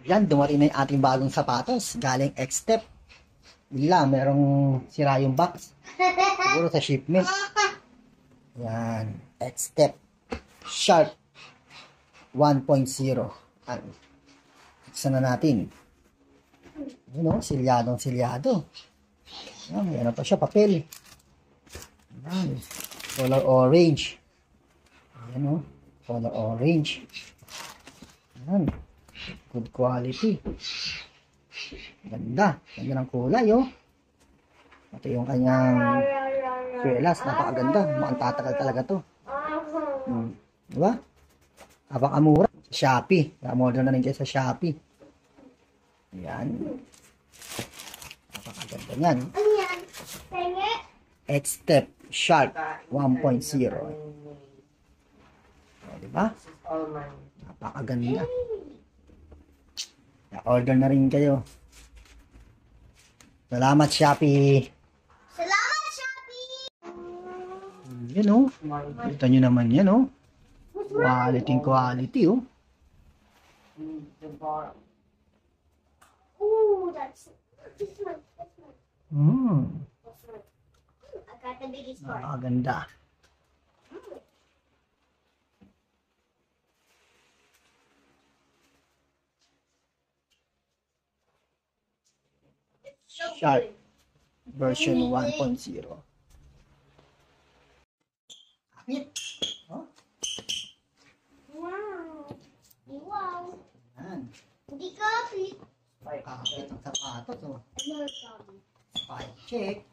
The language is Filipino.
Yan, dumating na yung ating bagong sapatos. Galing X-Step. Wala, merong sira yung box. Siguro sa shipment. Yan, X-Step. Sharp 1.0. Buksan na natin. Yun o, silyadong-silyado. Yan, may ano pa siya, papel. Yan, color orange. Yan o, color orange. Yan. Good quality. Ganda. Ganda ng kulay, oh. Ito yung kanyang kwelas. Napakaganda. Mukhang tatagal talaga to. Diba? Napakamura. Shopee. Order na rin kayo sa Shopee. Ayan. Napakaganda yan. X-Step Sharp 1.0. Diba? Napakaganda. Order na rin kayo. Salamat, Shopee. Salamat, Shopee. Yan o. Kita nyo naman yan o. Quality o. Ooh, that's this one. I got the biggest one. Nakakaganda. Sharp version 1.0. Kapit. Oh. Wow. Wow. Yan. Hindi kapit. Kapit ang sapatos. Oh. Ano sabi? Spike check.